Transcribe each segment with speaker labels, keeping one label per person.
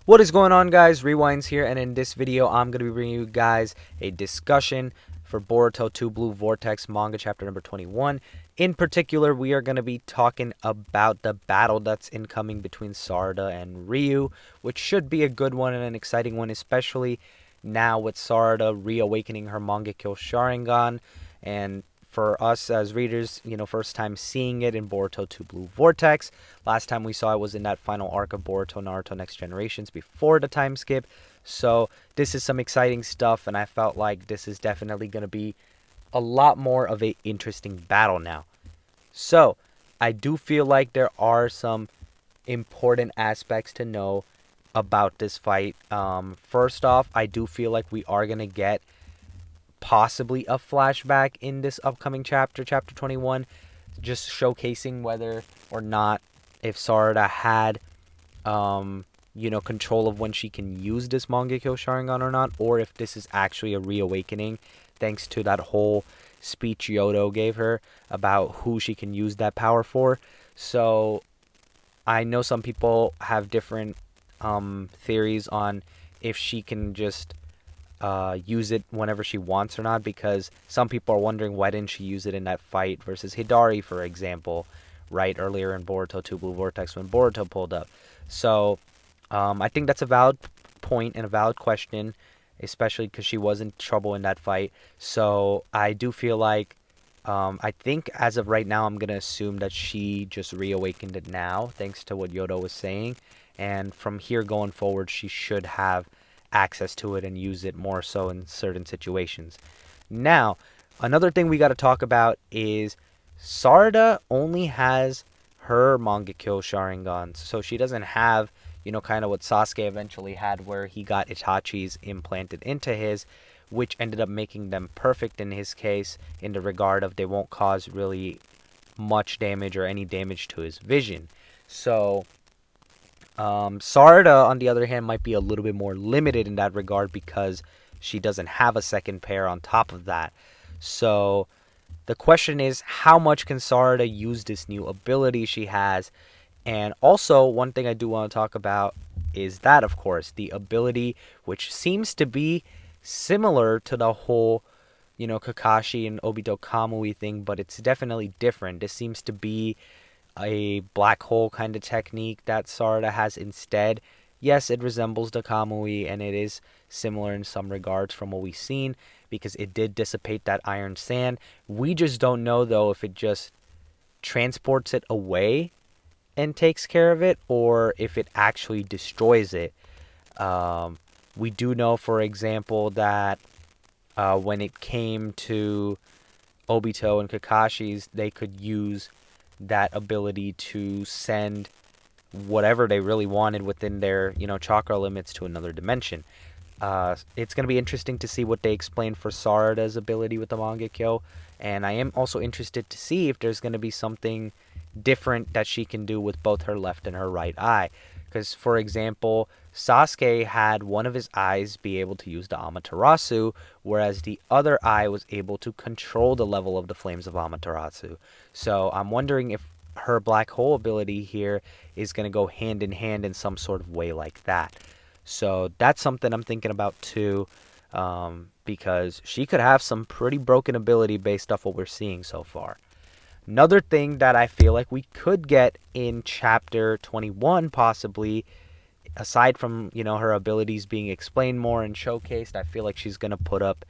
Speaker 1: What is going on, guys? Rewinds here, and in this video I'm going to be bringing you guys a discussion for Boruto 2 Blue Vortex manga chapter number 21. In particular, we are going to be talking about the battle that's incoming between Sarada and Ryu, which should be a good one and an exciting one, especially now with Sarada reawakening her Mangekyo Sharingan. And for us as readers, first time seeing it in Boruto 2 Blue Vortex. Last time we saw it was in that final arc of Boruto Naruto Next Generations before the time skip. So this is some exciting stuff, and I felt like this is definitely going to be a lot more of a interesting battle now. So I do feel like there are some important aspects to know about this fight. First off, I do feel like we are going to get possibly a flashback in this upcoming chapter, chapter 21, just showcasing whether or not if Sarada had control of when she can use this Mangekyo Sharingan or not, or if this is actually a reawakening thanks to that whole speech Yodo gave her about who she can use that power for. So I know some people have different theories on if she can just use it whenever she wants or not, because some people are wondering why didn't she use it in that fight versus Hidari, for example, right earlier in Boruto 2 Blue Vortex when Boruto pulled up. So I think that's a valid point and a valid question, especially because she was in trouble in that fight. So I do feel like I think as of right now I'm going to assume that she just reawakened it now thanks to what Yodo was saying, and from here going forward she should have access to it and use it more so in certain situations. Now, another thing we got to talk about is Sarada only has her Mangekyo Sharingan, so she doesn't have, kind of what Sasuke eventually had where he got Itachi's implanted into his, which ended up making them perfect in his case in the regard of they won't cause really much damage or any damage to his vision. So Sarada, on the other hand, might be a little bit more limited in that regard because she doesn't have a second pair on top of that. So the question is, how much can Sarada use this new ability she has? And also, one thing I do want to talk about is that, of course, the ability, which seems to be similar to the whole, Kakashi and Obito Kamui thing, but it's definitely different. This seems to be a black hole kind of technique that Sarada has instead. Yes, it resembles the Kamui, and it is similar in some regards from what we've seen, because it did dissipate that iron sand. We just don't know, though, if it just transports it away and takes care of it, or if it actually destroys it. We do know, for example, that when it came to Obito and Kakashi's, they could use that ability to send whatever they really wanted within their, chakra limits to another dimension. It's going to be interesting to see what they explain for Sarada's ability with the Mangekyo, and I am also interested to see if there's going to be something different that she can do with both her left and her right eye. Because, for example, Sasuke had one of his eyes be able to use the Amaterasu, whereas the other eye was able to control the level of the flames of Amaterasu. So I'm wondering if her black hole ability here is going to go hand in hand in some sort of way like that. So that's something I'm thinking about too, because she could have some pretty broken ability based off what we're seeing so far. Another thing that I feel like we could get in chapter 21 possibly, aside from, her abilities being explained more and showcased, I feel like she's going to put up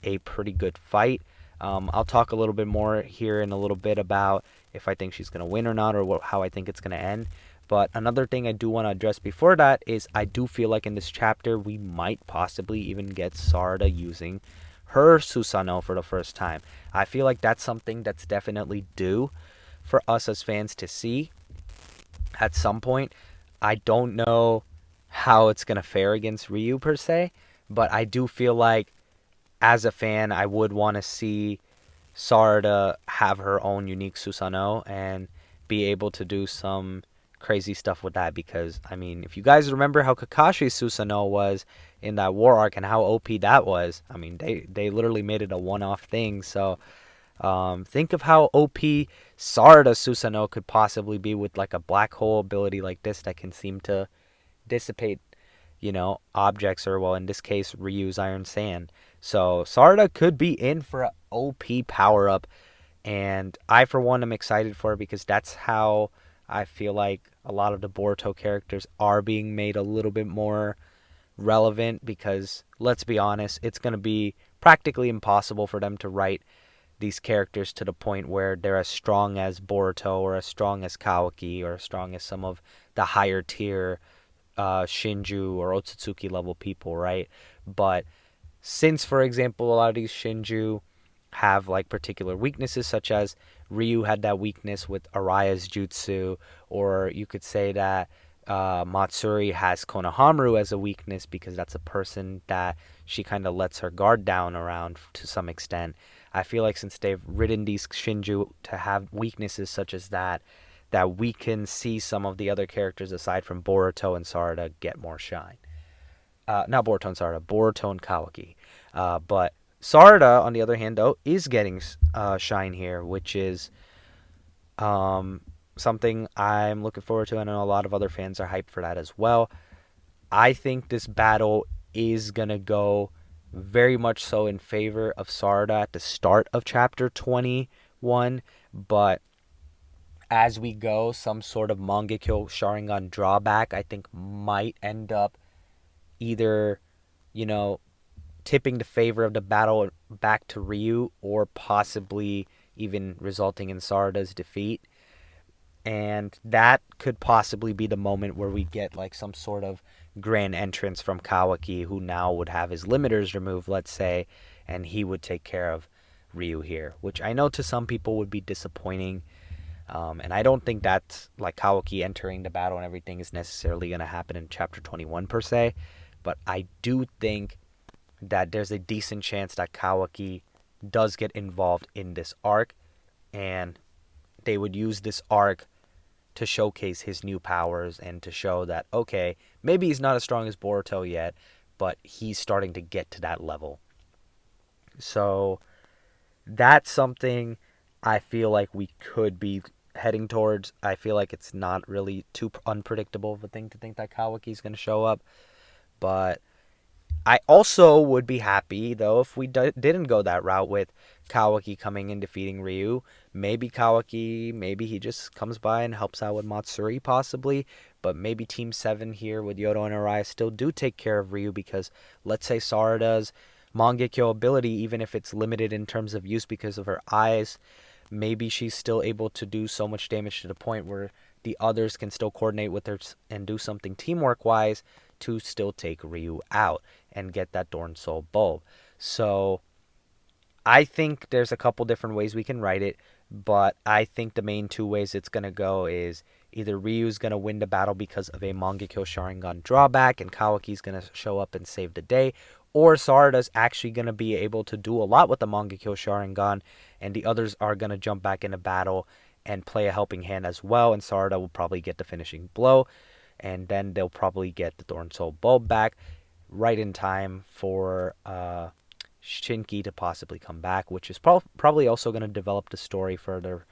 Speaker 1: a pretty good fight. I'll talk a little bit more here in a little bit about if I think she's going to win or not, or how I think it's going to end. But another thing I do want to address before that is I do feel like in this chapter we might possibly even get Sarada using her Susanoo for the first time. I feel like that's something that's definitely due for us as fans to see at some point. I don't know how it's going to fare against Ryu per se, but I do feel like as a fan I would want to see Sarada have her own unique Susanoo and be able to do some crazy stuff with that, because I mean, if you guys remember how Kakashi's Susanoo was in that war arc and how OP that was, I mean, they literally made it a one-off thing. So think of how OP Sarada's Susanoo could possibly be with like a black hole ability like this that can seem to dissipate objects, or well, in this case, Ryu's Iron Sand. So Sarada could be in for an OP power up, and I, for one, am excited for it because that's how I feel like a lot of the Boruto characters are being made a little bit more relevant. Because let's be honest, it's going to be practically impossible for them to write these characters to the point where they're as strong as Boruto or as strong as Kawaki or as strong as some of the higher tier Shinju or Otsutsuki level people, right? But since, for example, a lot of these Shinju have like particular weaknesses, such as Ryu had that weakness with Araya's jutsu, or you could say that Matsuri has Konohamaru as a weakness because that's a person that she kind of lets her guard down around to some extent. I feel like since they've written these Shinju to have weaknesses such as that, that we can see some of the other characters aside from Boruto and Sarada get more shine. Not Boruto and Sarada, Boruto and Kawaki. But Sarada, on the other hand, though, is getting shine here, which is something I'm looking forward to. I know a lot of other fans are hyped for that as well. I think this battle is going to go very much so in favor of Sarada at the start of chapter 21, but as we go, some sort of Mangekyo Sharingan drawback, I think, might end up either, you know, tipping the favor of the battle back to Ryu, or possibly even resulting in Sarada's defeat. And that could possibly be the moment where we get like some sort of grand entrance from Kawaki, who now would have his limiters removed, let's say, and he would take care of Ryu here, which I know to some people would be disappointing. And I don't think that like Kawaki entering the battle and everything is necessarily going to happen in chapter 21 per se, but I do think that there's a decent chance that Kawaki does get involved in this arc, and they would use this arc to showcase his new powers and to show that, okay, maybe he's not as strong as Boruto yet, but he's starting to get to that level. So that's something I feel like we could be heading towards. I feel like it's not really too unpredictable of a thing to think that Kawaki's going to show up, but I also would be happy, though, if we didn't go that route with Kawaki coming and defeating Ryu. Maybe Kawaki, maybe he just comes by and helps out with Matsuri, possibly. But maybe Team 7 here with Yodo and Araya still do take care of Ryu, because let's say Sarada's Mangekyo ability, even if it's limited in terms of use because of her eyes, maybe she's still able to do so much damage to the point where the others can still coordinate with her and do something teamwork-wise to still take Ryu out and get that Dorn Soul Bulb. So I think there's a couple different ways we can write it, but I think the main two ways it's going to go is either Ryu's going to win the battle because of a Mangekyo Sharingan drawback and Kawaki's going to show up and save the day, or Sarada's actually going to be able to do a lot with the Mangekyo Sharingan and the others are going to jump back into battle and play a helping hand as well, and Sarada will probably get the finishing blow, and then they'll probably get the Thorn Soul Bulb back right in time for Shinki to possibly come back, which is probably also going to develop the story further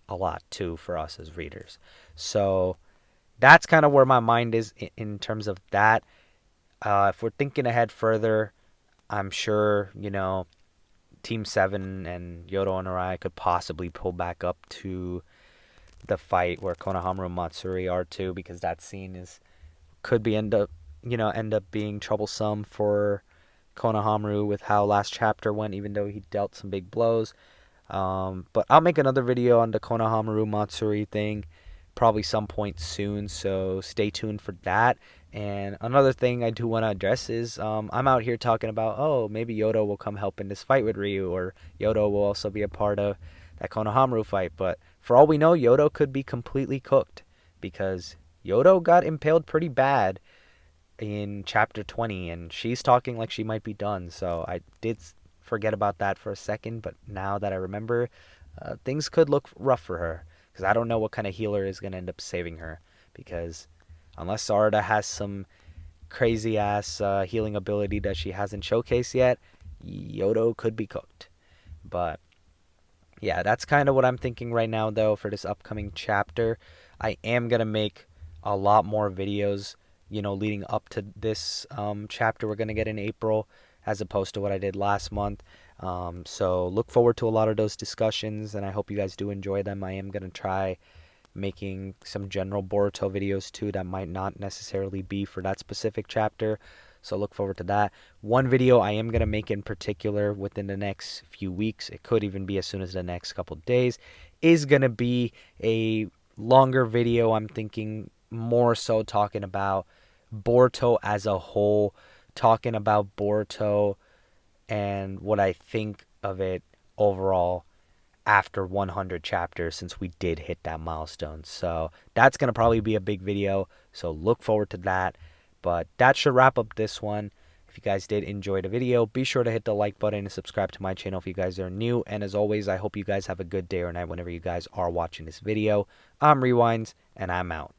Speaker 1: a lot too for us as readers. So that's kind of where my mind is in terms of that. If we're thinking ahead further, I'm sure, Team 7 and Yodo and Arai could possibly pull back up to the fight where Konohamaru and Matsuri are too, because that scene could end up being troublesome for Konohamaru with how last chapter went, even though he dealt some big blows. But I'll make another video on the Konohamaru Matsuri thing probably some point soon, so stay tuned for that. And another thing I do want to address is I'm out here talking about, oh, maybe Yodo will come help in this fight with Ryu, or Yodo will also be a part of that Konohamaru fight. But for all we know, Yodo could be completely cooked, because Yodo got impaled pretty bad in chapter 20, and she's talking like she might be done. So I did forget about that for a second, but now that I remember, things could look rough for her, because I don't know what kind of healer is going to end up saving her, because unless Sarada has some crazy ass healing ability that she hasn't showcased yet, Yodo could be cooked. But yeah, that's kind of what I'm thinking right now, though, for this upcoming chapter. I am going to make a lot more videos leading up to this chapter we're going to get in April, as opposed to what I did last month. So look forward to a lot of those discussions, and I hope you guys do enjoy them. I am going to try making some general Boruto videos too that might not necessarily be for that specific chapter. So look forward to that. One video I am going to make in particular within the next few weeks, it could even be as soon as the next couple days, is going to be a longer video. I'm thinking more so talking about Boruto as a whole, talking about Boruto and what I think of it overall after 100 chapters, since we did hit that milestone. So that's going to probably be a big video. So look forward to that. But that should wrap up this one. If you guys did enjoy the video, be sure to hit the like button and subscribe to my channel if you guys are new. And as always, I hope you guys have a good day or night whenever you guys are watching this video. I'm Rewinds, and I'm out.